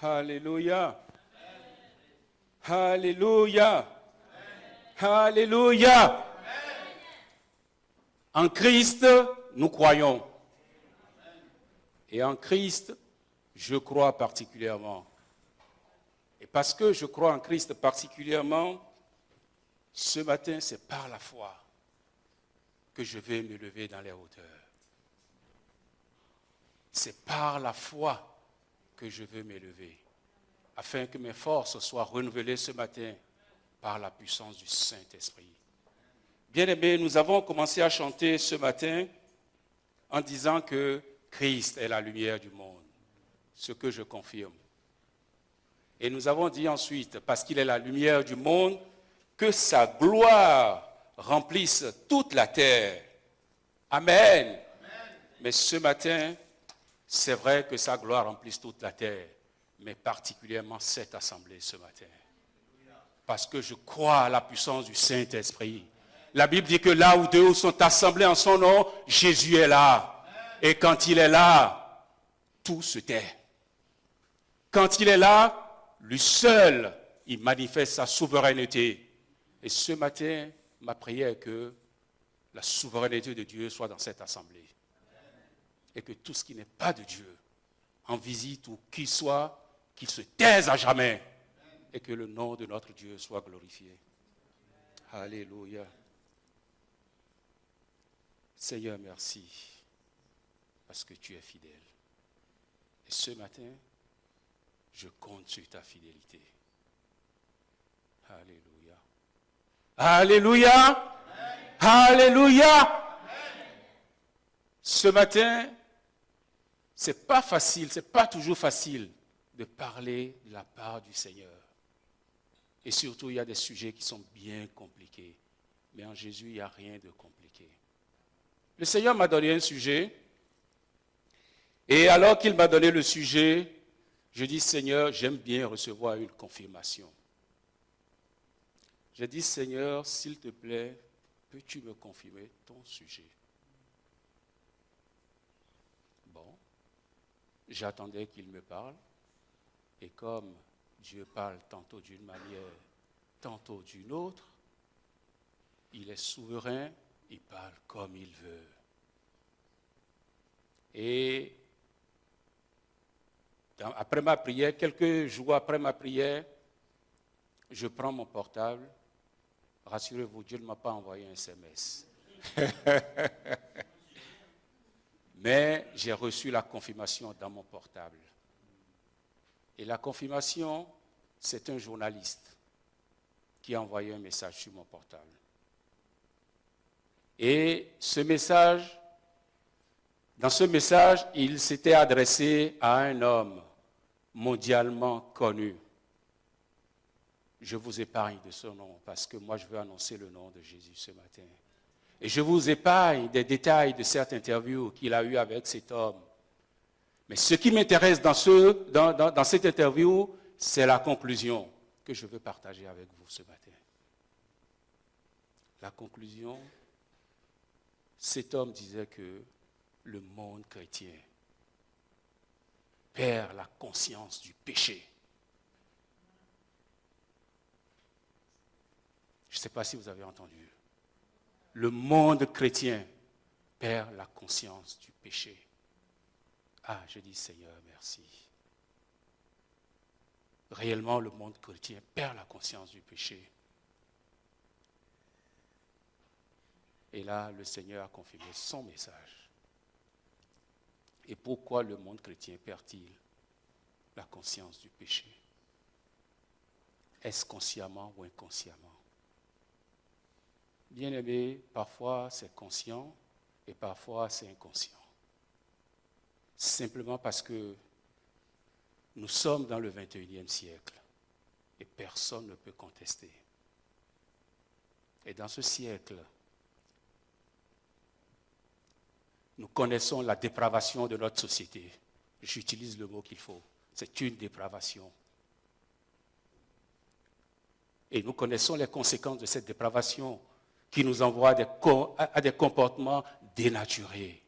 Alléluia. Alléluia. Alléluia. En Christ, nous croyons. Et en Christ, je crois particulièrement. Et parce que je crois en Christ particulièrement, ce matin, c'est par la foi que je vais me lever dans les hauteurs. C'est par la foi que je veux m'élever, afin que mes forces soient renouvelées ce matin par la puissance du Saint-Esprit. Bien-aimés, nous avons commencé à chanter ce matin en disant que Christ est la lumière du monde, ce que je confirme. Et nous avons dit ensuite, parce qu'il est la lumière du monde, que sa gloire remplisse toute la terre. Amen. Amen. Mais ce matin, c'est vrai que sa gloire remplisse toute la terre, mais particulièrement cette assemblée ce matin. Parce que je crois à la puissance du Saint-Esprit. La Bible dit que là où deux sont assemblés en son nom, Jésus est là. Et quand il est là, tout se tait. Quand il est là, lui seul, il manifeste sa souveraineté. Et ce matin, ma prière est que la souveraineté de Dieu soit dans cette assemblée. Et que tout ce qui n'est pas de Dieu, en visite ou qui soit, qu'il se taise à jamais. Et que le nom de notre Dieu soit glorifié. Alléluia. Seigneur, merci. Parce que tu es fidèle. Et ce matin, je compte sur ta fidélité. Alléluia. Alléluia. Amen. Alléluia. Amen. Ce matin, c'est pas facile, c'est pas toujours facile de parler de la part du Seigneur. Et surtout, il y a des sujets qui sont bien compliqués. Mais en Jésus, il n'y a rien de compliqué. Le Seigneur m'a donné un sujet. Et alors qu'il m'a donné le sujet, je dis, Seigneur, j'aime bien recevoir une confirmation. J'ai dit, Seigneur, s'il te plaît, peux-tu me confirmer ton sujet? Bon, j'attendais qu'il me parle. Et comme Dieu parle tantôt d'une manière, tantôt d'une autre, il est souverain, il parle comme il veut. Et après ma prière, quelques jours après ma prière, je prends mon portable. Rassurez-vous, Dieu ne m'a pas envoyé un SMS. Mais j'ai reçu la confirmation dans mon portable. Et la confirmation, c'est un journaliste qui a envoyé un message sur mon portable. Et ce message, dans ce message, il s'était adressé à un homme mondialement connu. Je vous épargne de son nom parce que moi je veux annoncer le nom de Jésus ce matin. Et je vous épargne des détails de cette interview qu'il a eue avec cet homme. Mais ce qui m'intéresse dans cette interview, c'est la conclusion que je veux partager avec vous ce matin. La conclusion, cet homme disait que le monde chrétien perd la conscience du péché. Je ne sais pas si vous avez entendu. Le monde chrétien perd la conscience du péché. Ah, je dis Seigneur, merci. Réellement, le monde chrétien perd la conscience du péché. Et là, le Seigneur a confirmé son message. Et pourquoi le monde chrétien perd-il la conscience du péché? Est-ce consciemment ou inconsciemment? Bien-aimé, parfois c'est conscient et parfois c'est inconscient. Simplement parce que nous sommes dans le 21e siècle et personne ne peut contester. Et dans ce siècle, nous connaissons la dépravation de notre société. J'utilise le mot qu'il faut. C'est une dépravation. Et nous connaissons les conséquences de cette dépravation qui nous envoie à des comportements dénaturés,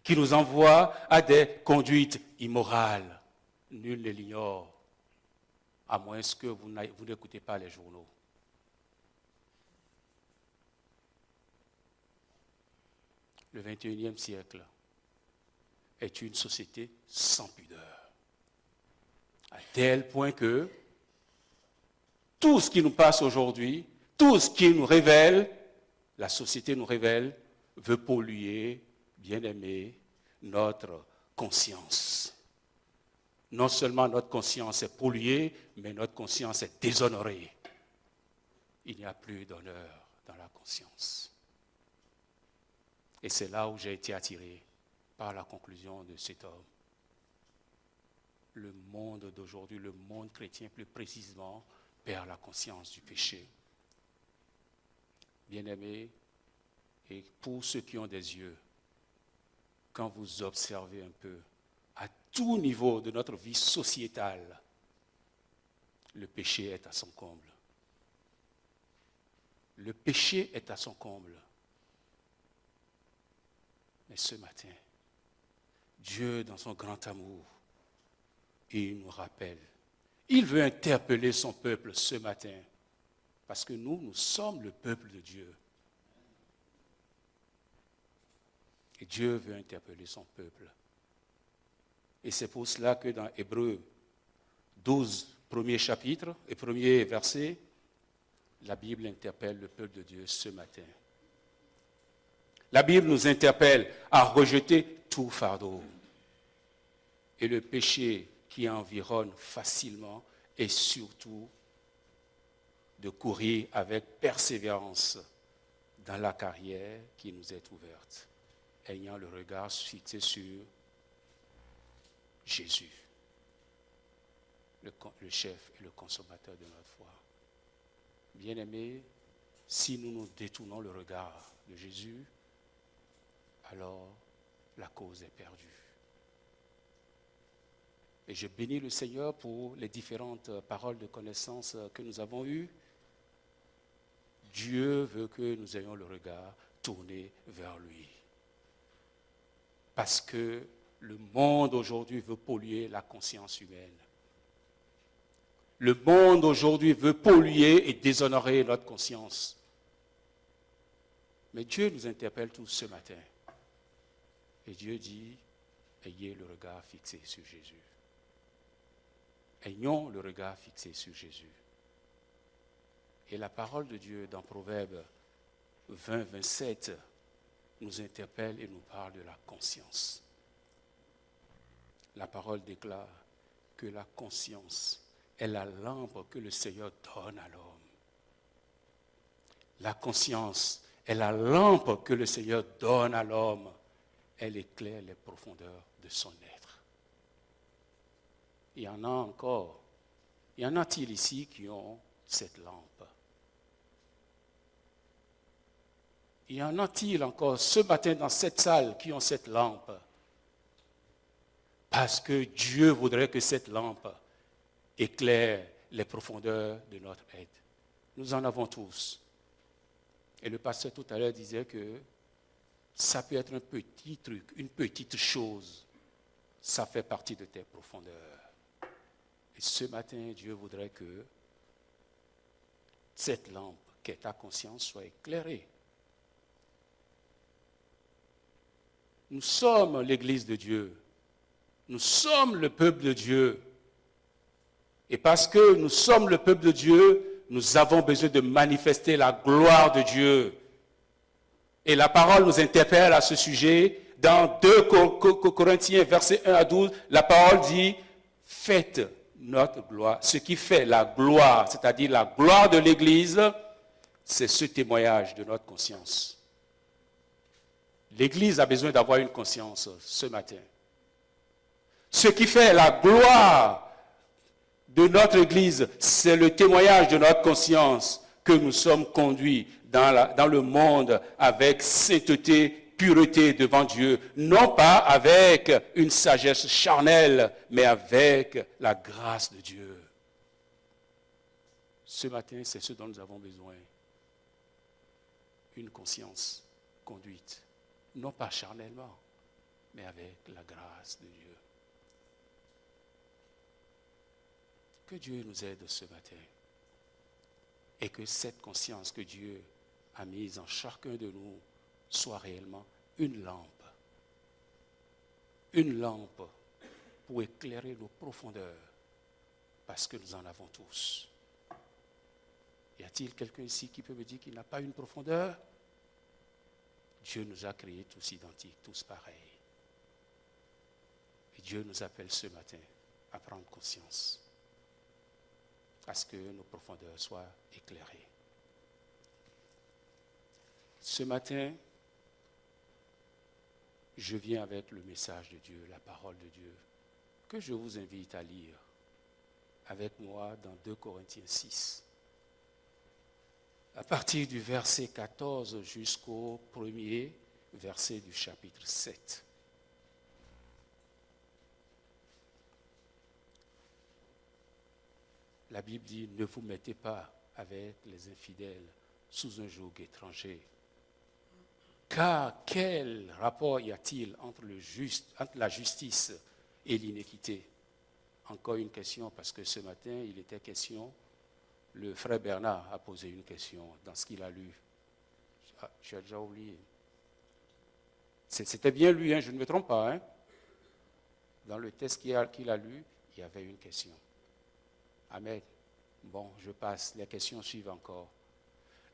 qui nous envoie à des conduites immorales. Nul ne l'ignore. à moins que vous n'écoutez pas les journaux. Le 21e siècle est une société sans pudeur. À tel point que tout ce qui nous passe aujourd'hui, tout ce qui nous révèle, la société nous révèle, veut polluer, bien-aimé, notre conscience. Non seulement notre conscience est polluée, mais notre conscience est déshonorée. Il n'y a plus d'honneur dans la conscience. Et c'est là où j'ai été attiré par la conclusion de cet homme. Le monde d'aujourd'hui, le monde chrétien plus précisément, perd la conscience du péché. Bien-aimés, et pour ceux qui ont des yeux, quand vous observez un peu, à tout niveau de notre vie sociétale, le péché est à son comble. Le péché est à son comble. Mais ce matin, Dieu, dans son grand amour, il nous rappelle. Il veut interpeller son peuple ce matin. Parce que nous sommes le peuple de Dieu. Et Dieu veut interpeller son peuple. Et c'est pour cela que dans Hébreux 12, premier chapitre et premier verset, la Bible interpelle le peuple de Dieu ce matin. La Bible nous interpelle à rejeter tout fardeau et le péché qui environne facilement et surtout de courir avec persévérance dans la carrière qui nous est ouverte, ayant le regard fixé sur Jésus, le chef et le consommateur de notre foi. Bien-aimés, si nous nous détournons le regard de Jésus, alors la cause est perdue. Et je bénis le Seigneur pour les différentes paroles de connaissance que nous avons eues. Dieu veut que nous ayons le regard tourné vers lui. Parce que le monde aujourd'hui veut polluer la conscience humaine. Le monde aujourd'hui veut polluer et déshonorer notre conscience. Mais Dieu nous interpelle tous ce matin. Et Dieu dit, ayez le regard fixé sur Jésus. Ayons le regard fixé sur Jésus. Et la parole de Dieu dans Proverbe 20, 27 nous interpelle et nous parle de la conscience. La parole déclare que la conscience est la lampe que le Seigneur donne à l'homme. La conscience est la lampe que le Seigneur donne à l'homme. Elle éclaire les profondeurs de son être. Il y en a encore. Y en a-t-il ici qui ont cette lampe? Y en a-t-il encore ce matin dans cette salle qui ont cette lampe? Parce que Dieu voudrait que cette lampe éclaire les profondeurs de notre être. Nous en avons tous. Et le pasteur tout à l'heure disait que ça peut être un petit truc, une petite chose. Ça fait partie de tes profondeurs. Et ce matin, Dieu voudrait que cette lampe, qu'est ta conscience, soit éclairée. Nous sommes l'Église de Dieu. Nous sommes le peuple de Dieu. Et parce que nous sommes le peuple de Dieu, nous avons besoin de manifester la gloire de Dieu. Et la parole nous interpelle à ce sujet. Dans 2 Corinthiens, versets 1 à 12, la parole dit, faites notre gloire. Ce qui fait la gloire, c'est-à-dire la gloire de l'Église, c'est ce témoignage de notre conscience. L'Église a besoin d'avoir une conscience ce matin. Ce qui fait la gloire de notre Église, c'est le témoignage de notre conscience que nous sommes conduits dans le monde avec sainteté, pureté devant Dieu. Non pas avec une sagesse charnelle, mais avec la grâce de Dieu. Ce matin, c'est ce dont nous avons besoin. Une conscience conduite, non pas charnellement, mais avec la grâce de Dieu. Que Dieu nous aide ce matin. Et que cette conscience que Dieu a mise en chacun de nous soit réellement une lampe. Une lampe pour éclairer nos profondeurs. Parce que nous en avons tous. Y a-t-il quelqu'un ici qui peut me dire qu'il n'a pas une profondeur? Dieu nous a créés tous identiques, tous pareils. Et Dieu nous appelle ce matin à prendre conscience, à ce que nos profondeurs soient éclairées. Ce matin, je viens avec le message de Dieu, la parole de Dieu, que je vous invite à lire avec moi dans 2 Corinthiens 6. À partir du verset 14 jusqu'au premier verset du chapitre 7. La Bible dit, ne vous mettez pas avec les infidèles sous un joug étranger. Car quel rapport y a-t-il entre la justice et l'iniquité? Encore une question, parce que ce matin, il était question, le frère Bernard a posé une question dans ce qu'il a lu. J'ai déjà oublié. C'était bien lui, je ne me trompe pas. Dans le texte qu'il a lu, il y avait une question. Amen. Bon, je passe. Les questions suivent encore.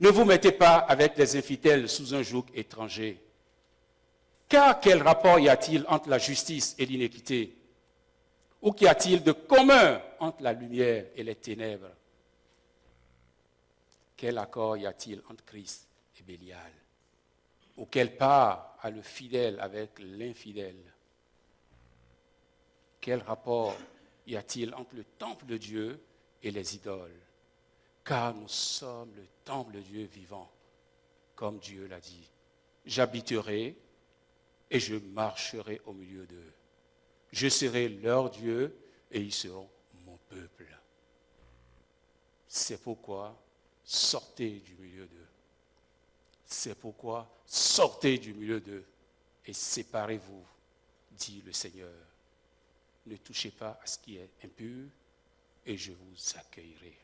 Ne vous mettez pas avec les infidèles sous un joug étranger. Car quel rapport y a-t-il entre la justice et l'iniquité? Ou qu'y a-t-il de commun entre la lumière et les ténèbres? Quel accord y a-t-il entre Christ et Bélial? Ou quelle part a le fidèle avec l'infidèle? Quel rapport y a-t-il entre le temple de Dieu et les idoles? Car nous sommes le temple de Dieu vivant, comme Dieu l'a dit. J'habiterai et je marcherai au milieu d'eux. Je serai leur Dieu et ils seront mon peuple. C'est pourquoi sortez du milieu d'eux. C'est pourquoi sortez du milieu d'eux et séparez-vous, dit le Seigneur. Ne touchez pas à ce qui est impur et je vous accueillerai.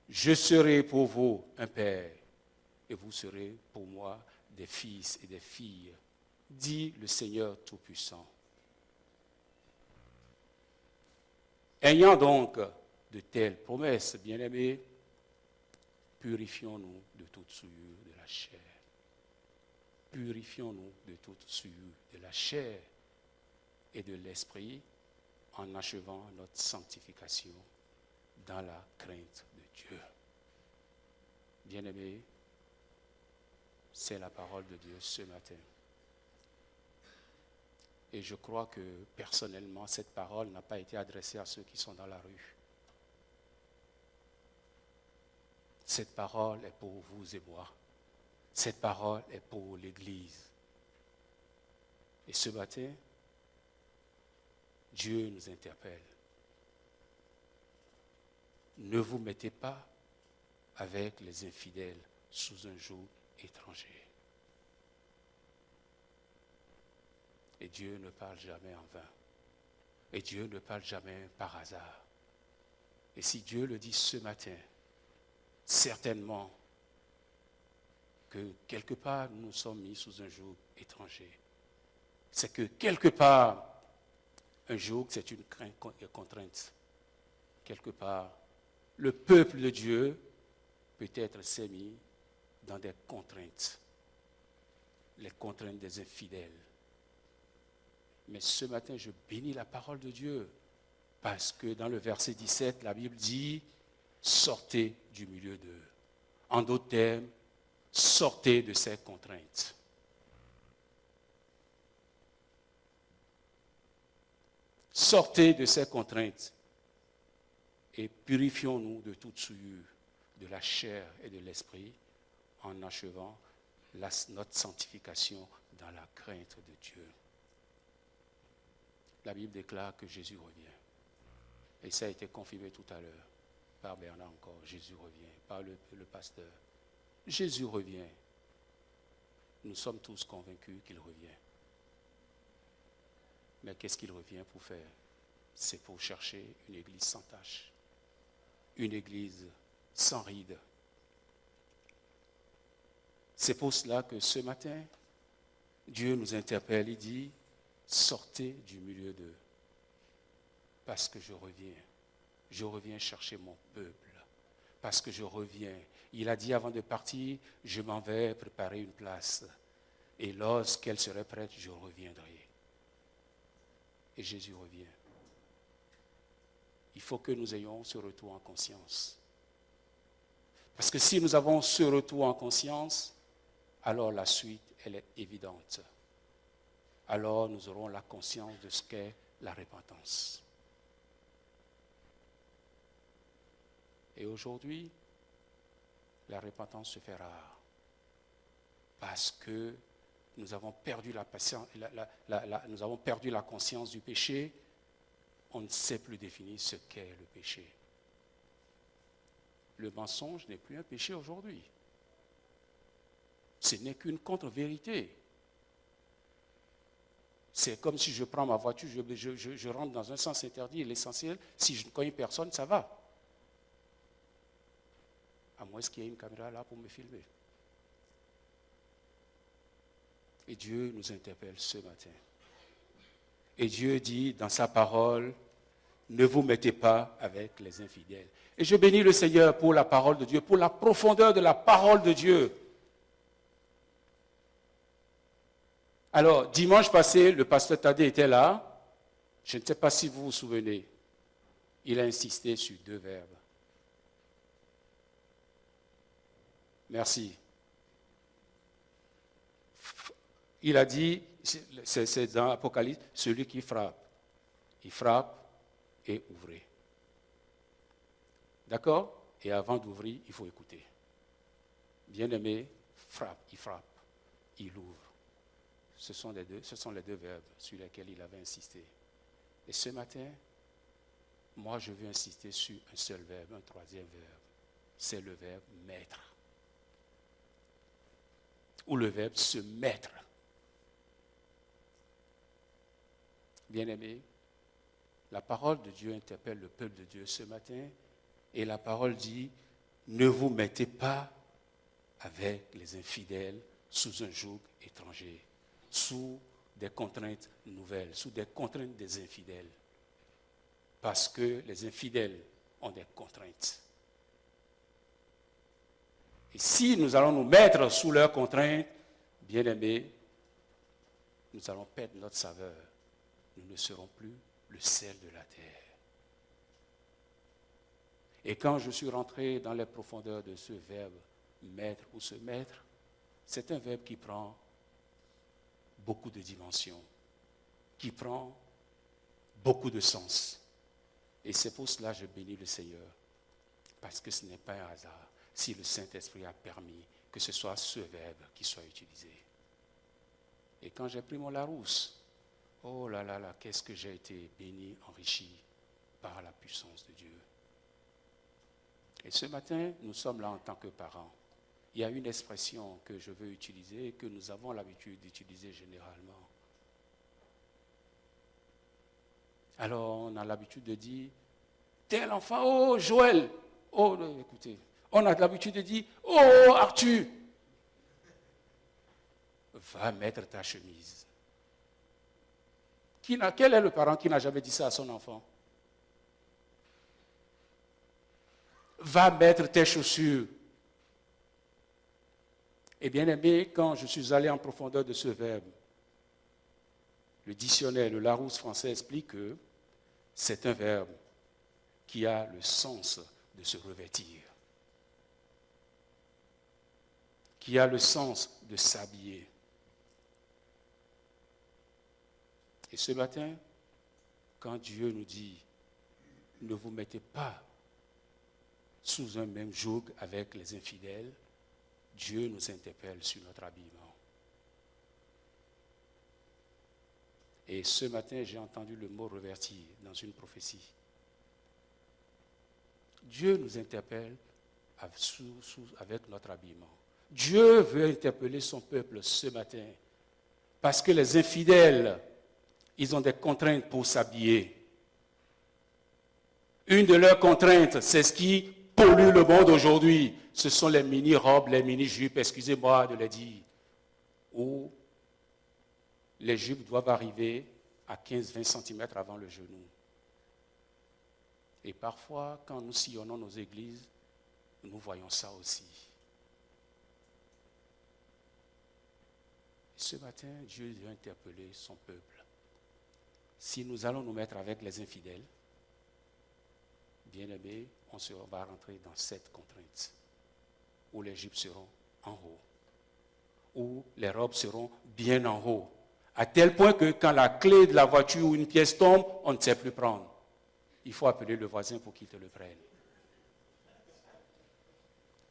Je serai pour vous un père et vous serez pour moi des fils et des filles, dit le Seigneur Tout-Puissant. Ayant donc de telles promesses, bien-aimés, purifions-nous de toute souillure de la chair. Purifions-nous de toute souillure de la chair et de l'esprit en achevant notre sanctification dans la crainte de Dieu. Bien-aimés, c'est la parole de Dieu ce matin. Et je crois que personnellement, cette parole n'a pas été adressée à ceux qui sont dans la rue. Cette parole est pour vous et moi. Cette parole est pour l'Église. Et ce matin, Dieu nous interpelle. Ne vous mettez pas avec les infidèles sous un joug étranger. Et Dieu ne parle jamais en vain. Et Dieu ne parle jamais par hasard. Et si Dieu le dit ce matin, certainement que quelque part nous sommes mis sous un joug étranger. C'est que quelque part, un joug, c'est une contrainte. Quelque part, le peuple de Dieu peut-être s'est mis dans des contraintes. Les contraintes des infidèles. Mais ce matin, je bénis la parole de Dieu parce que dans le verset 17, la Bible dit « Sortez du milieu d'eux ». En d'autres termes, sortez de ces contraintes. Sortez de ces contraintes et purifions-nous de toute souillure de la chair et de l'esprit en achevant notre sanctification dans la crainte de Dieu. La Bible déclare que Jésus revient. Et ça a été confirmé tout à l'heure par Bernard encore. Jésus revient, par le pasteur. Jésus revient. Nous sommes tous convaincus qu'il revient. Mais qu'est-ce qu'il revient pour faire? c'est pour chercher une église sans tache, une église sans rides. C'est pour cela que ce matin, Dieu nous interpelle, il dit, sortez du milieu d'eux, parce que je reviens chercher mon peuple, parce que je reviens. Il a dit avant de partir, je m'en vais préparer une place, et lorsqu'elle serait prête, je reviendrai. Et Jésus revient. Il faut que nous ayons ce retour en conscience. Parce que si nous avons ce retour en conscience, alors la suite, elle est évidente. Alors nous aurons la conscience de ce qu'est la repentance. Et aujourd'hui, la repentance se fait rare. Parce que nous avons perdu la patience, nous avons perdu la conscience du péché. On ne sait plus définir ce qu'est le péché. Le mensonge n'est plus un péché aujourd'hui. Ce n'est qu'une contre-vérité. C'est comme si je prends ma voiture, je rentre dans un sens interdit et l'essentiel, si je ne connais personne, ça va. À moins qu'il y ait une caméra là pour me filmer. Et Dieu nous interpelle ce matin. Et Dieu dit dans sa parole, ne vous mettez pas avec les infidèles. Et je bénis le Seigneur pour la parole de Dieu, pour la profondeur de la parole de Dieu. Alors, dimanche passé, le pasteur Tadé était là. Je ne sais pas si vous vous souvenez. Il a insisté sur 2 verbes. Merci. Il a dit, c'est dans l'Apocalypse, celui qui frappe. Il frappe et ouvrez. D'accord? Et avant d'ouvrir, il faut écouter. Bien-aimé, frappe, il ouvre. Ce sont les deux verbes sur lesquels il avait insisté. Et ce matin, moi je veux insister sur un seul verbe, un 3e verbe. C'est le verbe mettre. Ou le verbe se mettre. Bien-aimé, la parole de Dieu interpelle le peuple de Dieu ce matin et la parole dit, ne vous mettez pas avec les infidèles sous un joug étranger, sous des contraintes nouvelles, sous des contraintes des infidèles. Parce que les infidèles ont des contraintes. Et si nous allons nous mettre sous leurs contraintes, bien-aimés, nous allons perdre notre saveur. Nous ne serons plus le sel de la terre. Et quand je suis rentré dans les profondeurs de ce verbe mettre ou se mettre, c'est un verbe qui prend beaucoup de dimensions, qui prend beaucoup de sens. Et c'est pour cela que je bénis le Seigneur, parce que ce n'est pas un hasard si le Saint-Esprit a permis que ce soit ce verbe qui soit utilisé. Et quand j'ai pris mon Larousse, oh là là là, qu'est-ce que j'ai été béni, enrichi par la puissance de Dieu. Et ce matin, nous sommes là en tant que parents. Il y a une expression que je veux utiliser, que nous avons l'habitude d'utiliser généralement. Alors, on a l'habitude de dire, tel enfant, oh Joël, oh écoutez, on a l'habitude de dire, oh Arthur, va mettre ta chemise. Quel est le parent qui n'a jamais dit ça à son enfant? Va mettre tes chaussures. Et bien aimé, quand je suis allé en profondeur de ce verbe, le dictionnaire, le Larousse français explique que c'est un verbe qui a le sens de se revêtir, qui a le sens de s'habiller. Et ce matin, quand Dieu nous dit, ne vous mettez pas sous un même joug avec les infidèles, Dieu nous interpelle sur notre habillement. Et ce matin, j'ai entendu le mot revêtir dans une prophétie. Dieu nous interpelle avec notre habillement. Dieu veut interpeller son peuple ce matin parce que les infidèles, ils ont des contraintes pour s'habiller. Une de leurs contraintes, c'est ce qui pollue le monde aujourd'hui. Ce sont les mini-robes, les mini-jupes, excusez-moi de le dire, où les jupes doivent arriver à 15-20 cm avant le genou. Et parfois, quand nous sillonnons nos églises, nous voyons ça aussi. Ce matin, Dieu veut interpeller son peuple. Si nous allons nous mettre avec les infidèles, bien-aimés, on va rentrer dans cette contrainte, où les jupes seront en haut, où les robes seront bien en haut, à tel point que quand la clé de la voiture ou une pièce tombe, on ne sait plus prendre. Il faut appeler le voisin pour qu'il te le prenne.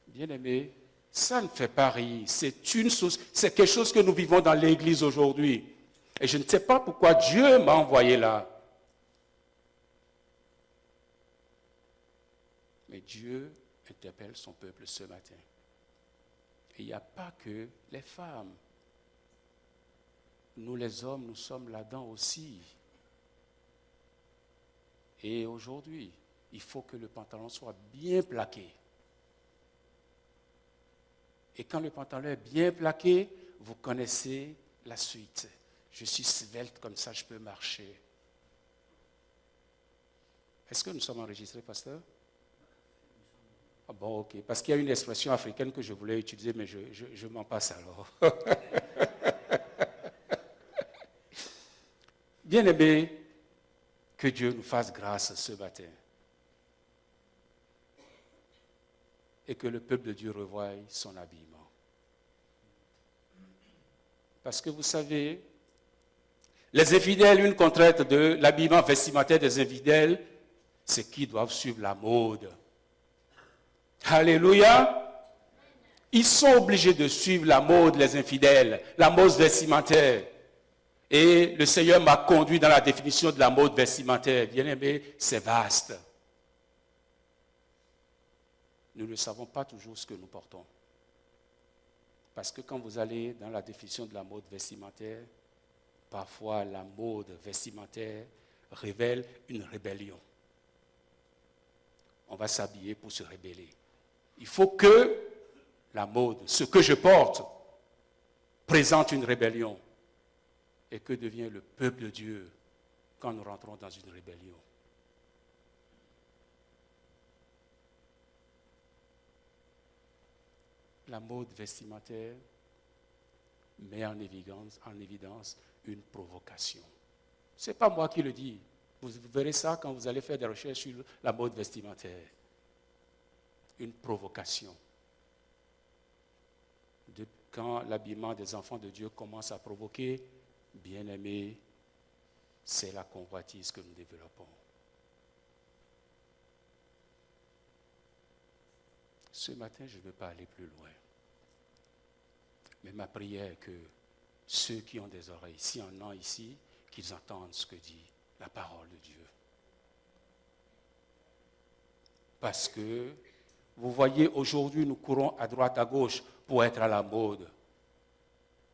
Bien-aimés, ça ne fait pas rire. C'est quelque chose que nous vivons dans l'Église aujourd'hui. Et je ne sais pas pourquoi Dieu m'a envoyé là. Mais Dieu interpelle son peuple ce matin. Et il n'y a pas que les femmes. Nous les hommes, nous sommes là-dedans aussi. Et aujourd'hui, il faut que le pantalon soit bien plaqué. Et quand le pantalon est bien plaqué, vous connaissez la suite. Je suis svelte comme ça, je peux marcher. Est-ce que nous sommes enregistrés, pasteur? Ah bon, ok. Parce qu'il y a une expression africaine que je voulais utiliser, mais je m'en passe alors. Bien-aimés, que Dieu nous fasse grâce ce matin. Et que le peuple de Dieu revoie son habillement. Parce que vous savez, les infidèles, une contrainte de l'habillement vestimentaire des infidèles, c'est qu'ils doivent suivre la mode. Alléluia! Ils sont obligés de suivre la mode, les infidèles, la mode vestimentaire. Et le Seigneur m'a conduit dans la définition de la mode vestimentaire. Bien aimé, c'est vaste. Nous ne savons pas toujours ce que nous portons. Parce que quand vous allez dans la définition de la mode vestimentaire, parfois la mode vestimentaire révèle une rébellion. On va s'habiller pour se rébeller. Il faut que la mode, ce que je porte, présente une rébellion. Et que devient le peuple de Dieu quand nous rentrons dans une rébellion? La mode vestimentaire met en évidence une provocation. Ce n'est pas moi qui le dis. Vous verrez ça quand vous allez faire des recherches sur la mode vestimentaire. Une provocation. Quand l'habillement des enfants de Dieu commence à provoquer, bien-aimés, c'est la convoitise que nous développons. Ce matin, je ne veux pas aller plus loin. Mais ma prière est que ceux qui ont des oreilles, s'il y en a ici, qu'ils entendent ce que dit la parole de Dieu. Parce que, vous voyez, aujourd'hui, nous courons à droite, à gauche pour être à la mode.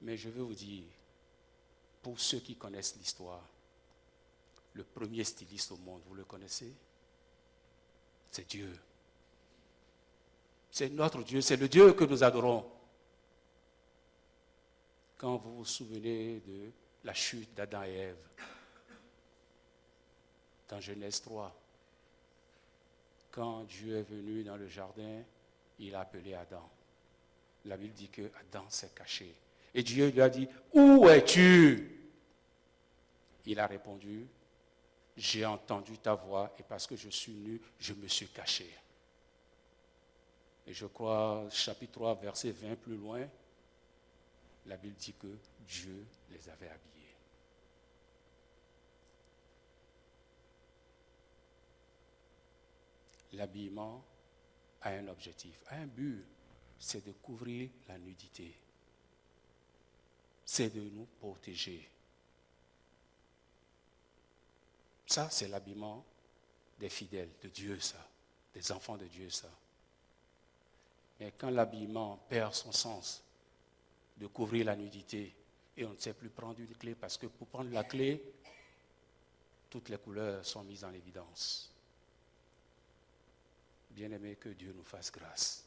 Mais je veux vous dire, pour ceux qui connaissent l'histoire, le premier styliste au monde, vous le connaissez? C'est Dieu. C'est notre Dieu, c'est le Dieu que nous adorons. Quand vous vous souvenez de la chute d'Adam et Ève, dans Genèse 3, quand Dieu est venu dans le jardin, il a appelé Adam. La Bible dit que Adam s'est caché. Et Dieu lui a dit, où es-tu? Il a répondu, j'ai entendu ta voix et parce que je suis nu, je me suis caché. Et je crois, chapitre 3, verset 20 plus loin, la Bible dit que Dieu les avait habillés. L'habillement a un objectif, a un but, c'est de couvrir la nudité. C'est de nous protéger. Ça, c'est l'habillement des fidèles de Dieu, ça, des enfants de Dieu, ça. Mais quand l'habillement perd son sens de couvrir la nudité et on ne sait plus prendre une clé parce que pour prendre la clé, toutes les couleurs sont mises en évidence. Bien-aimés, que Dieu nous fasse grâce.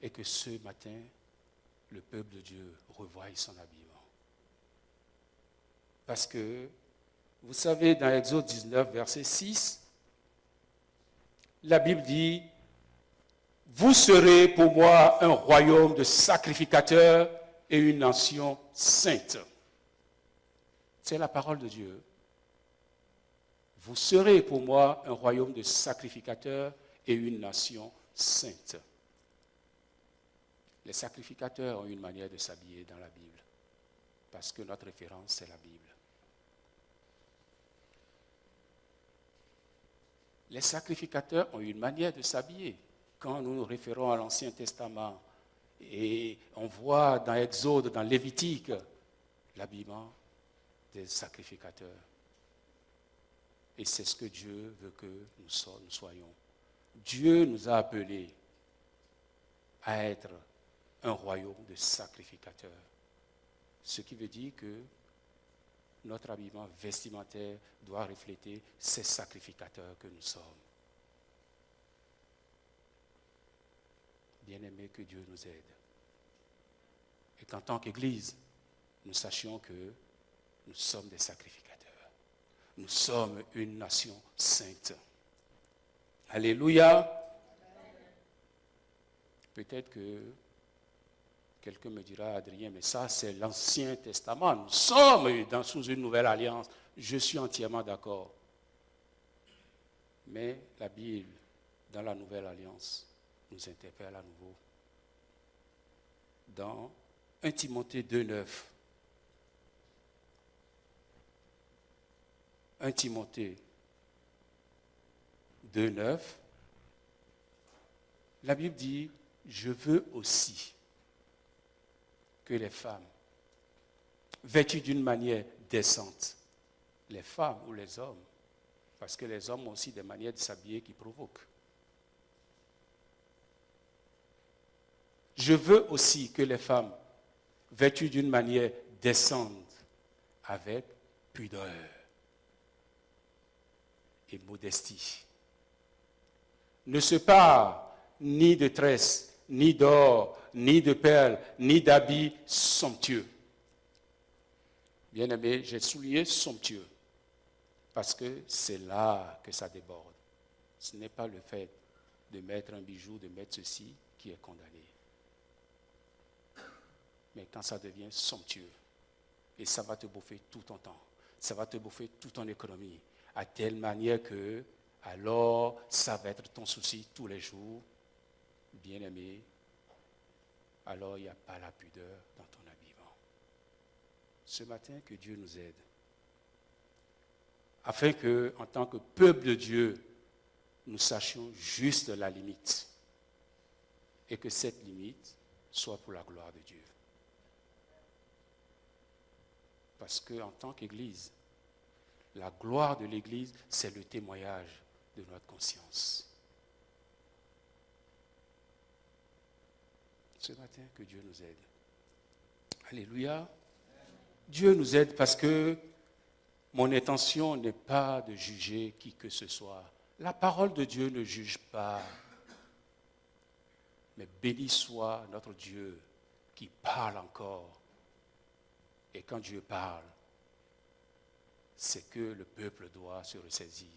Et que ce matin, le peuple de Dieu revoie son habillement. Parce que, vous savez, dans Exode 19, verset 6, la Bible dit, « Vous serez pour moi un royaume de sacrificateurs et une nation sainte. » C'est la parole de Dieu. Vous serez pour moi un royaume de sacrificateurs et une nation sainte. Les sacrificateurs ont une manière de s'habiller dans la Bible, parce que notre référence, c'est la Bible. Les sacrificateurs ont une manière de s'habiller. Quand nous nous référons à l'Ancien Testament, et on voit dans Exode, dans Lévitique, l'habillement des sacrificateurs. Et c'est ce que Dieu veut que nous soyons. Dieu nous a appelés à être un royaume de sacrificateurs. Ce qui veut dire que notre habillement vestimentaire doit refléter ces sacrificateurs que nous sommes. Bien-aimés, que Dieu nous aide. Et qu'en tant qu'Église, nous sachions que nous sommes des sacrificateurs. Nous sommes une nation sainte. Alléluia. Peut-être que quelqu'un me dira, Adrien, mais ça c'est l'Ancien Testament. Nous sommes sous une nouvelle alliance. Je suis entièrement d'accord. Mais la Bible, dans la nouvelle alliance, nous interpelle à nouveau. Dans 1 Timothée 2,9. 1 Timothée 2,9. La Bible dit, je veux aussi que les femmes, vêtues d'une manière décente, les femmes ou les hommes, parce que les hommes ont aussi des manières de s'habiller qui provoquent. Je veux aussi que les femmes, vêtues d'une manière décente, avec pudeur et modestie, ne se parent ni de tresses, ni d'or, ni de perles, ni d'habits somptueux. Bien-aimé, j'ai souligné somptueux, parce que c'est là que ça déborde. Ce n'est pas le fait de mettre un bijou, de mettre ceci qui est condamné. Mais quand ça devient somptueux, et ça va te bouffer tout ton temps, ça va te bouffer toute ton économie, à telle manière que, alors, ça va être ton souci tous les jours, bien-aimé, alors il n'y a pas la pudeur dans ton habillement. Ce matin, que Dieu nous aide, afin que, en tant que peuple de Dieu, nous sachions juste la limite, et que cette limite soit pour la gloire de Dieu. Parce qu'en tant qu'Église, la gloire de l'Église, c'est le témoignage de notre conscience. Ce matin, que Dieu nous aide. Alléluia. Dieu nous aide parce que mon intention n'est pas de juger qui que ce soit. La parole de Dieu ne juge pas. Mais béni soit notre Dieu qui parle encore. Et quand Dieu parle, c'est que le peuple doit se ressaisir.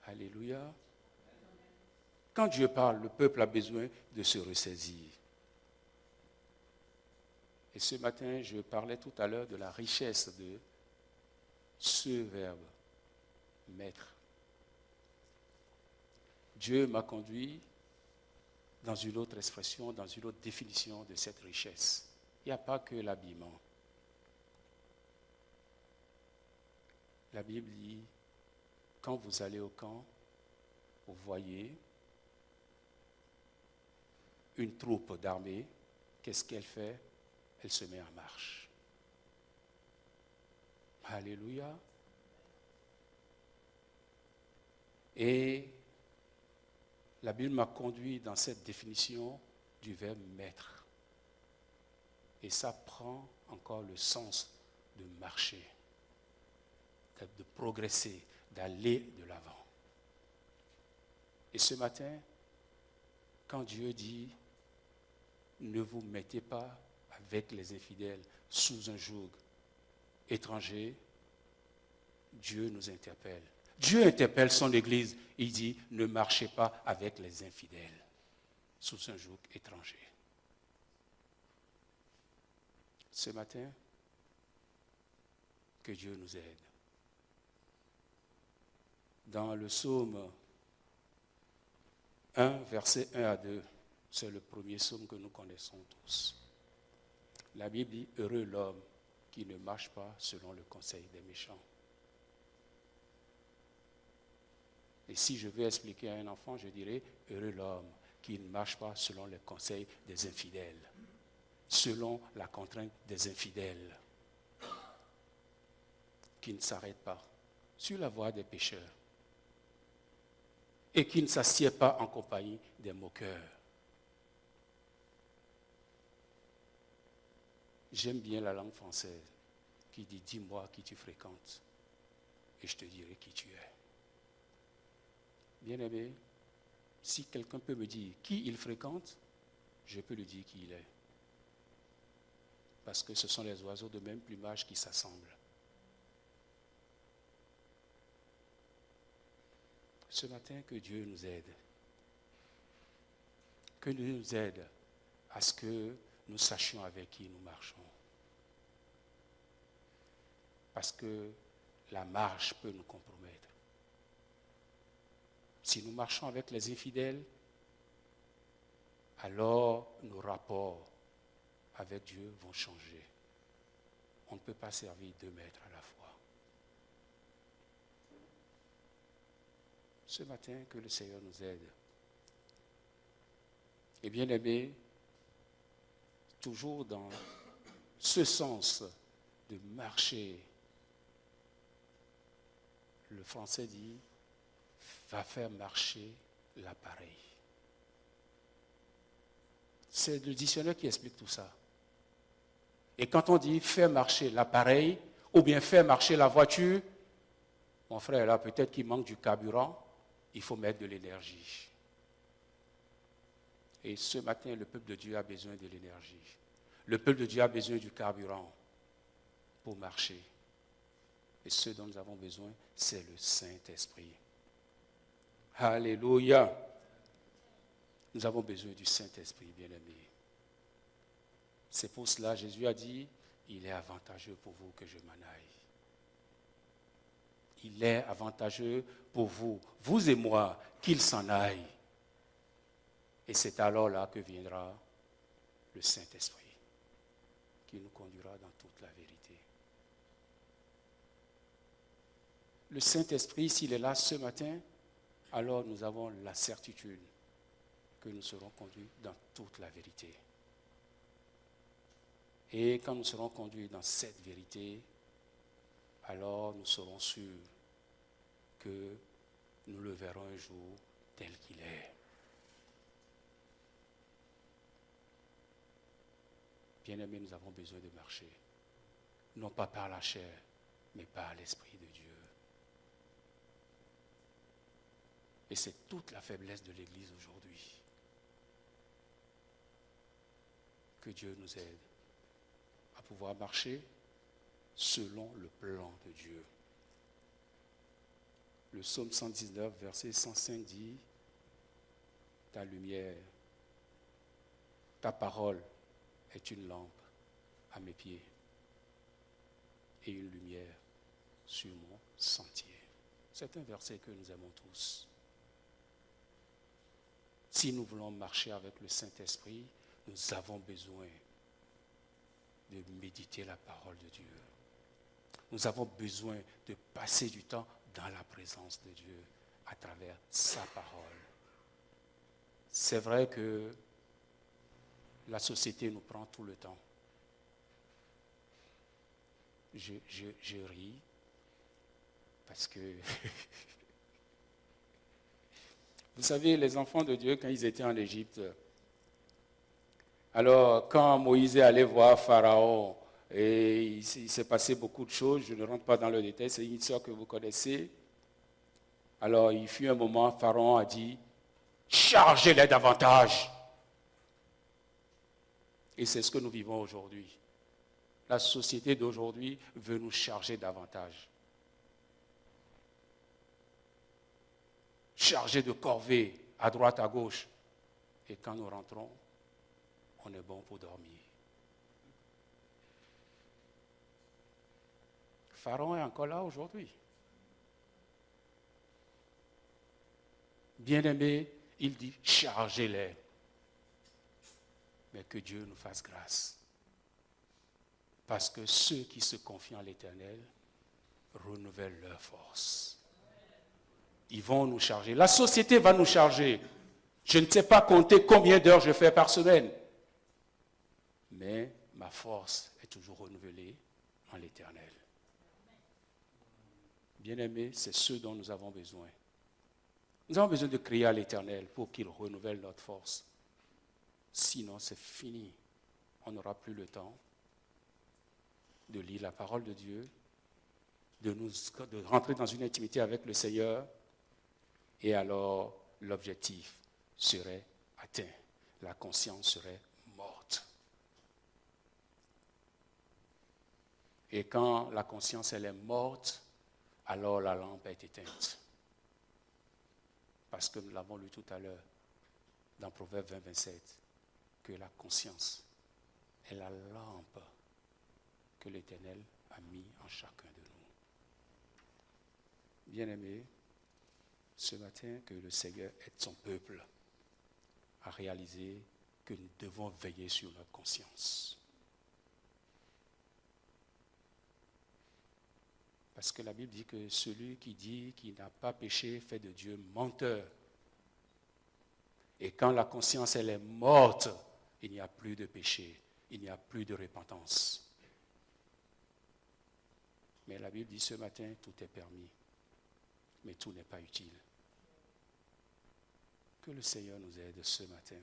Alléluia. Quand Dieu parle, le peuple a besoin de se ressaisir. Et ce matin, je parlais tout à l'heure de la richesse de ce verbe, mettre. Dieu m'a conduit dans une autre expression, dans une autre définition de cette richesse. Il n'y a pas que l'habillement. La Bible dit, quand vous allez au camp, vous voyez une troupe d'armée, qu'est-ce qu'elle fait? Elle se met en marche. Alléluia. Et la Bible m'a conduit dans cette définition du verbe mettre. Et ça prend encore le sens de marcher, de progresser, d'aller de l'avant. Et ce matin, quand Dieu dit, ne vous mettez pas avec les infidèles sous un joug étranger, Dieu nous interpelle. Dieu interpelle son Église. Il dit, ne marchez pas avec les infidèles sous un joug étranger. Ce matin, que Dieu nous aide. Dans le psaume 1, versets 1 à 2, c'est le premier psaume que nous connaissons tous. La Bible dit, heureux l'homme qui ne marche pas selon le conseil des méchants. Et si je veux expliquer à un enfant, je dirais, heureux l'homme qui ne marche pas selon les conseils des infidèles, selon la contrainte des infidèles, qui ne s'arrête pas sur la voie des pécheurs et qui ne s'assied pas en compagnie des moqueurs. J'aime bien la langue française qui dit « dis-moi qui tu fréquentes et je te dirai qui tu es ». Bien-aimé, si quelqu'un peut me dire qui il fréquente, je peux lui dire qui il est. Parce que ce sont les oiseaux de même plumage qui s'assemblent. Ce matin, que Dieu nous aide. Que Dieu nous aide à ce que nous sachions avec qui nous marchons. Parce que la marche peut nous compromettre. Si nous marchons avec les infidèles, alors nos rapports avec Dieu vont changer. On ne peut pas servir 2 maîtres à la fois. Ce matin, que le Seigneur nous aide. Et bien aimé, toujours dans ce sens de marcher, le français dit, va faire marcher l'appareil. C'est le dictionnaire qui explique tout ça. Et quand on dit faire marcher l'appareil, ou bien faire marcher la voiture, mon frère, là, peut-être qu'il manque du carburant, il faut mettre de l'énergie. Et ce matin, le peuple de Dieu a besoin de l'énergie. Le peuple de Dieu a besoin du carburant pour marcher. Et ce dont nous avons besoin, c'est le Saint-Esprit. Alléluia. Nous avons besoin du Saint-Esprit, bien-aimé. C'est pour cela, Jésus a dit, il est avantageux pour vous que je m'en aille. Il est avantageux pour vous, vous et moi, qu'il s'en aille. Et c'est alors là que viendra le Saint-Esprit, qui nous conduira dans toute la vérité. Le Saint-Esprit, s'il est là ce matin, alors nous avons la certitude que nous serons conduits dans toute la vérité. Et quand nous serons conduits dans cette vérité, alors nous serons sûrs que nous le verrons un jour tel qu'il est. Bien-aimés, nous avons besoin de marcher, non pas par la chair, mais par l'Esprit de Dieu. Et c'est toute la faiblesse de l'Église aujourd'hui. Que Dieu nous aide à pouvoir marcher selon le plan de Dieu. Le psaume 119, verset 105 dit, ta lumière, ta parole est une lampe à mes pieds et une lumière sur mon sentier. C'est un verset que nous aimons tous. Si nous voulons marcher avec le Saint-Esprit, nous avons besoin de méditer la parole de Dieu. Nous avons besoin de passer du temps dans la présence de Dieu à travers sa parole. C'est vrai que la société nous prend tout le temps. Je ris parce que vous savez, les enfants de Dieu, quand ils étaient en Égypte, alors quand Moïse est allé voir Pharaon, et il s'est passé beaucoup de choses, je ne rentre pas dans le détail, c'est une histoire que vous connaissez. Alors il fut un moment, Pharaon a dit, chargez-les davantage. Et c'est ce que nous vivons aujourd'hui. La société d'aujourd'hui veut nous charger davantage. Charger de corvées à droite, à gauche. Et quand nous rentrons, on est bon pour dormir. Pharaon est encore là aujourd'hui. Bien-aimé, il dit chargez-les. Mais que Dieu nous fasse grâce. Parce que ceux qui se confient en l'Éternel renouvellent leur force. Ils vont nous charger. La société va nous charger. Je ne sais pas compter combien d'heures je fais par semaine. Mais ma force est toujours renouvelée en l'Éternel. Bien-aimés, c'est ce dont nous avons besoin. Nous avons besoin de crier à l'Éternel pour qu'il renouvelle notre force. Sinon, c'est fini. On n'aura plus le temps de lire la parole de Dieu, de rentrer dans une intimité avec le Seigneur. Et alors, l'objectif serait atteint. La conscience serait morte. Et quand la conscience elle est morte, alors la lampe est éteinte. Parce que nous l'avons lu tout à l'heure dans Proverbe 20, 27, que la conscience est la lampe que l'Éternel a mis en chacun de nous. Bien-aimés, ce matin, que le Seigneur aide son peuple à réaliser que nous devons veiller sur notre conscience. Parce que la Bible dit que celui qui dit qu'il n'a pas péché fait de Dieu menteur. Et quand la conscience elle est morte, il n'y a plus de péché, il n'y a plus de repentance. Mais la Bible dit ce matin, tout est permis, mais tout n'est pas utile. Que le Seigneur nous aide ce matin.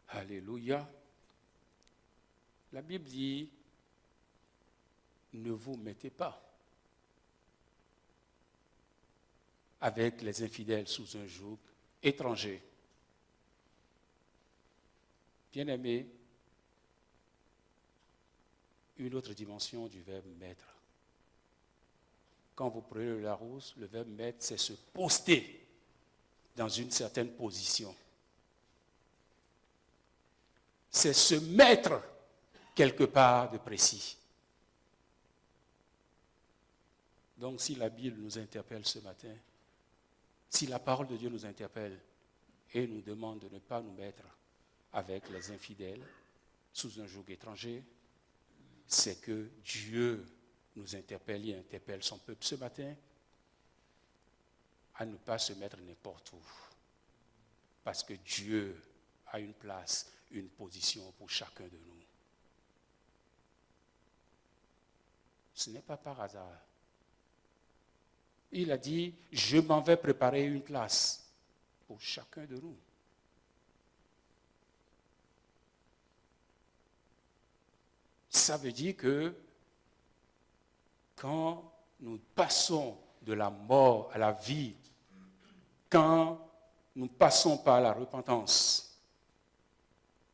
Alléluia. La Bible dit, ne vous mettez pas avec les infidèles sous un joug étranger. Bien-aimé, une autre dimension du verbe mettre. Quand vous prenez le Larousse, le verbe mettre, c'est se poster dans une certaine position. C'est se mettre quelque part de précis. Donc si la Bible nous interpelle ce matin, si la parole de Dieu nous interpelle et nous demande de ne pas nous mettre avec les infidèles sous un joug étranger, c'est que Dieu nous interpelle et interpelle son peuple ce matin à ne pas se mettre n'importe où. Parce que Dieu a une place, une position pour chacun de nous. Ce n'est pas par hasard. Il a dit, je m'en vais préparer une place pour chacun de nous. Ça veut dire que quand nous passons de la mort à la vie, quand nous passons par la repentance,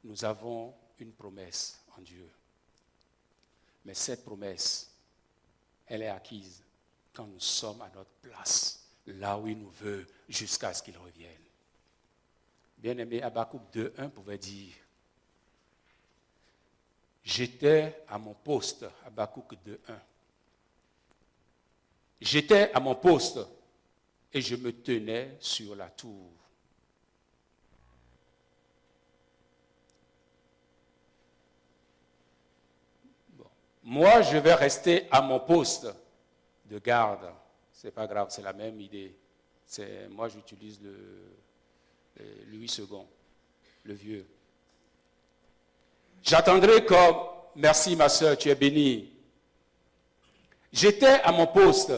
nous avons une promesse en Dieu. Mais cette promesse, elle est acquise quand nous sommes à notre place, là où il nous veut, jusqu'à ce qu'il revienne. Bien-aimé, Habakkuk 2:1 pouvait dire, j'étais à mon poste, Habakkuk 2:1. J'étais à mon poste et je me tenais sur la tour. Bon. Moi, je vais rester à mon poste de garde. C'est pas grave, c'est la même idée. Moi, j'utilise le Louis II, le vieux. J'attendrai comme, merci ma soeur, tu es bénie. J'étais à mon poste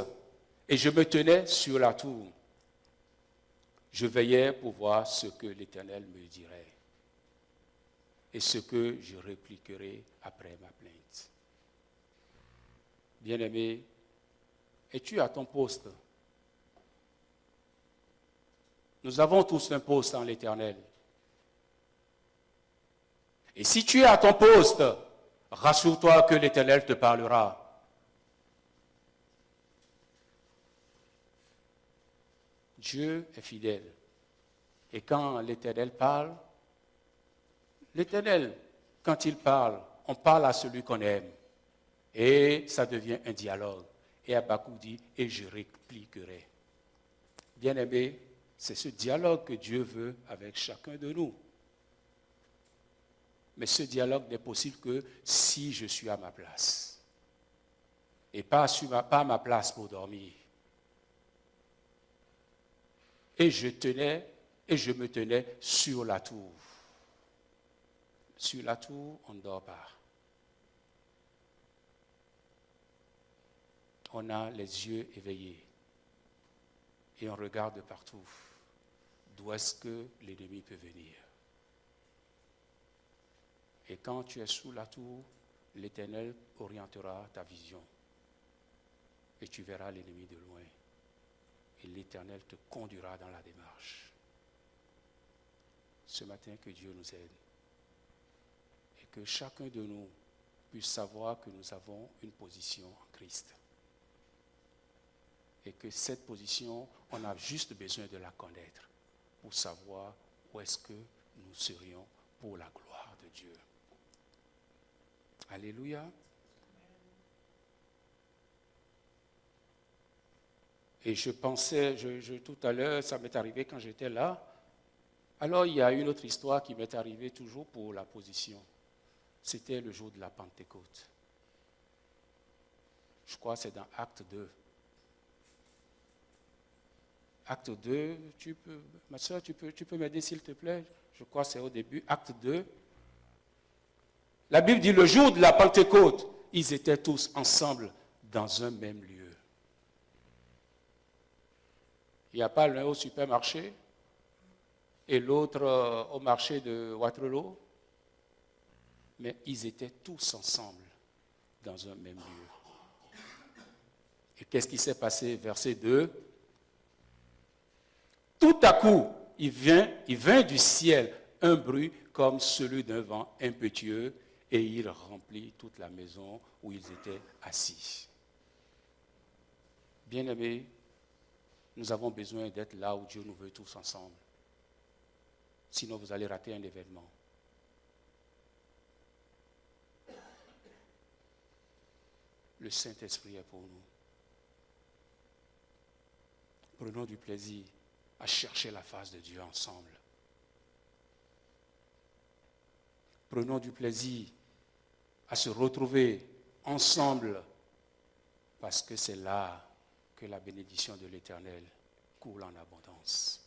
et je me tenais sur la tour. Je veillais pour voir ce que l'Éternel me dirait et ce que je répliquerai après ma plainte. Bien-aimé, es-tu à ton poste? Nous avons tous un poste en l'Éternel. Et si tu es à ton poste, rassure-toi que l'Éternel te parlera. Dieu est fidèle. Et quand l'Éternel parle, l'Éternel, quand il parle, on parle à celui qu'on aime. Et ça devient un dialogue. Et Habakkuk dit, et je répliquerai. Bien-aimé, c'est ce dialogue que Dieu veut avec chacun de nous. Mais ce dialogue n'est possible que si je suis à ma place. Et pas à ma place pour dormir. Et je me tenais sur la tour. Sur la tour, on ne dort pas. On a les yeux éveillés. Et on regarde partout. D'où est-ce que l'ennemi peut venir? Et quand tu es sous la tour, l'Éternel orientera ta vision. Et tu verras l'ennemi de loin. Et l'Éternel te conduira dans la démarche. Ce matin, que Dieu nous aide. Et que chacun de nous puisse savoir que nous avons une position en Christ. Et que cette position, on a juste besoin de la connaître pour savoir où est-ce que nous serions pour la gloire de Dieu. Alléluia. Et je pensais, tout à l'heure, ça m'est arrivé quand j'étais là. Alors, il y a une autre histoire qui m'est arrivée toujours pour la position. C'était le jour de la Pentecôte. Je crois que c'est dans Acte 2. Acte 2, ma soeur, tu peux m'aider s'il te plaît? Je crois que c'est au début, Acte 2. La Bible dit, le jour de la Pentecôte, ils étaient tous ensemble dans un même lieu. Il n'y a pas l'un au supermarché et l'autre au marché de Waterloo, mais ils étaient tous ensemble dans un même lieu. Et qu'est-ce qui s'est passé? Verset 2. Tout à coup, il vint du ciel un bruit comme celui d'un vent impétueux et il remplit toute la maison où ils étaient assis. Bien-aimés, nous avons besoin d'être là où Dieu nous veut tous ensemble. Sinon, vous allez rater un événement. Le Saint-Esprit est pour nous. Prenons du plaisir à chercher la face de Dieu ensemble. Prenons du plaisir à se retrouver ensemble parce que c'est là que la bénédiction de l'Éternel coule en abondance.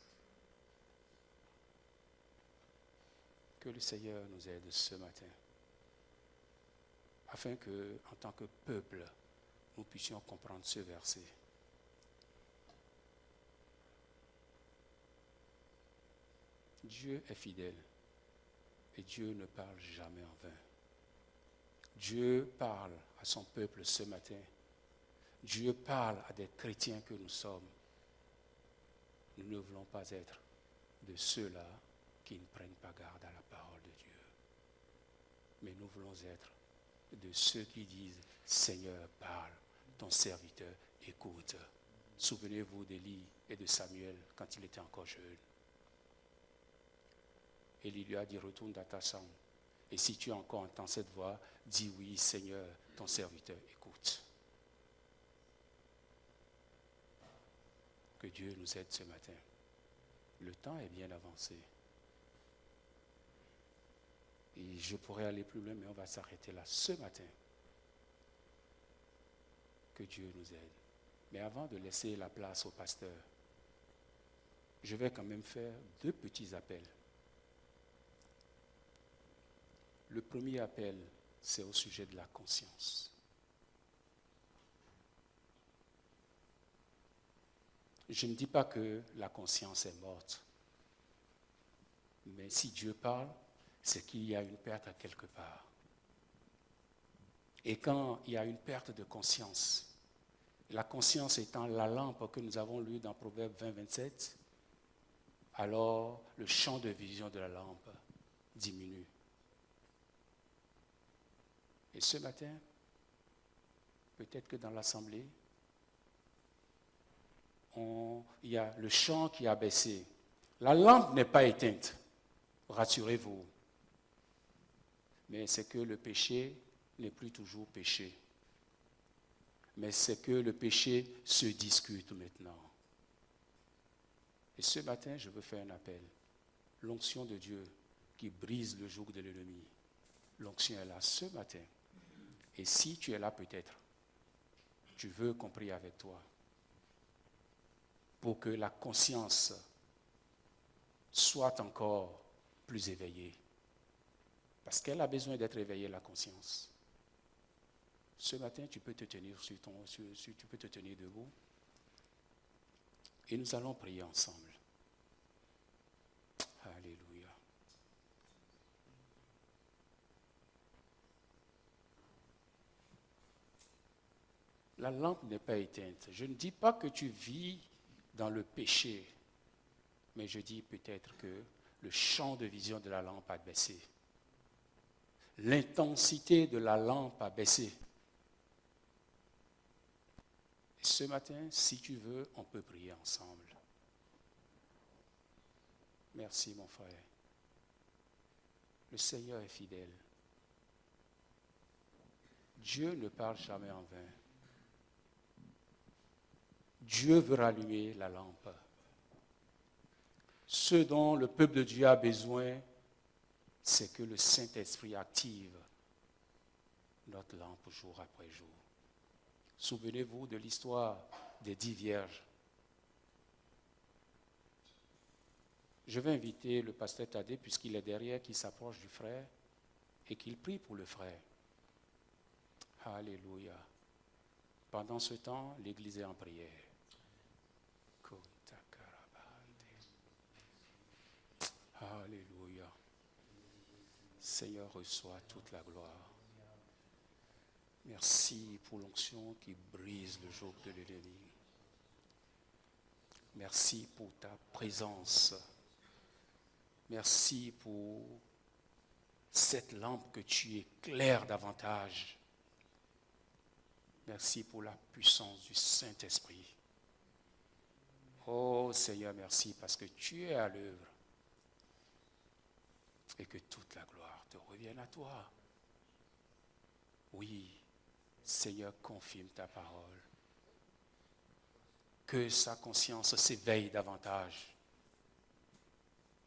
Que le Seigneur nous aide ce matin, afin que, en tant que peuple, nous puissions comprendre ce verset. Dieu est fidèle et Dieu ne parle jamais en vain. Dieu parle à son peuple ce matin. Dieu parle à des chrétiens que nous sommes. Nous ne voulons pas être de ceux-là qui ne prennent pas garde à la parole de Dieu. Mais nous voulons être de ceux qui disent, Seigneur, parle, ton serviteur écoute. Souvenez-vous d'Élie et de Samuel quand il était encore jeune. Élie lui a dit, retourne dans ta chambre. Et si tu encore entends cette voix, dis oui, Seigneur, ton serviteur écoute. Que Dieu nous aide ce matin. Le temps est bien avancé. Et je pourrais aller plus loin, mais on va s'arrêter là ce matin. Que Dieu nous aide. Mais avant de laisser la place au pasteur, je vais quand même faire 2 petits appels. Le premier appel, c'est au sujet de la conscience. Je ne dis pas que la conscience est morte. Mais si Dieu parle, c'est qu'il y a une perte à quelque part. Et quand il y a une perte de conscience, la conscience étant la lampe que nous avons lue dans Proverbe 20, 27, alors le champ de vision de la lampe diminue. Et ce matin, peut-être que dans l'assemblée, il y a le champ qui a baissé. La lampe n'est pas éteinte, rassurez-vous. Mais c'est que le péché n'est plus toujours péché. Mais c'est que le péché se discute maintenant. Et ce matin, je veux faire un appel. L'onction de Dieu qui brise le joug de l'ennemi. L'onction est là ce matin. Et si tu es là peut-être, tu veux qu'on prie avec toi pour que la conscience soit encore plus éveillée. Parce qu'elle a besoin d'être éveillée, la conscience. Ce matin, tu peux te tenir tu peux te tenir debout. Et nous allons prier ensemble. Alléluia. La lampe n'est pas éteinte. Je ne dis pas que tu vis dans le péché, mais je dis peut-être que le champ de vision de la lampe a baissé. L'intensité de la lampe a baissé. Et ce matin, si tu veux, on peut prier ensemble. Merci mon frère. Le Seigneur est fidèle. Dieu ne parle jamais en vain. Dieu veut rallumer la lampe. Ce dont le peuple de Dieu a besoin, c'est que le Saint-Esprit active notre lampe jour après jour. Souvenez-vous de l'histoire des 10 vierges. Je vais inviter le pasteur Thaddée, puisqu'il est derrière, qu'il s'approche du frère et qu'il prie pour le frère. Alléluia. Pendant ce temps, l'Église est en prière. Alléluia. Seigneur, reçois toute la gloire. Merci pour l'onction qui brise le joug de l'ennemi. Merci pour ta présence. Merci pour cette lampe que tu éclaires davantage. Merci pour la puissance du Saint-Esprit. Oh Seigneur, merci parce que tu es à l'œuvre et que toute la gloire te revienne à toi. Oui, Seigneur, confirme ta parole. Que sa conscience s'éveille davantage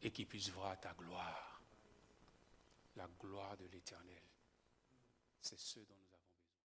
et qu'il puisse voir ta gloire, la gloire de l'Éternel. C'est ce dont nous avons.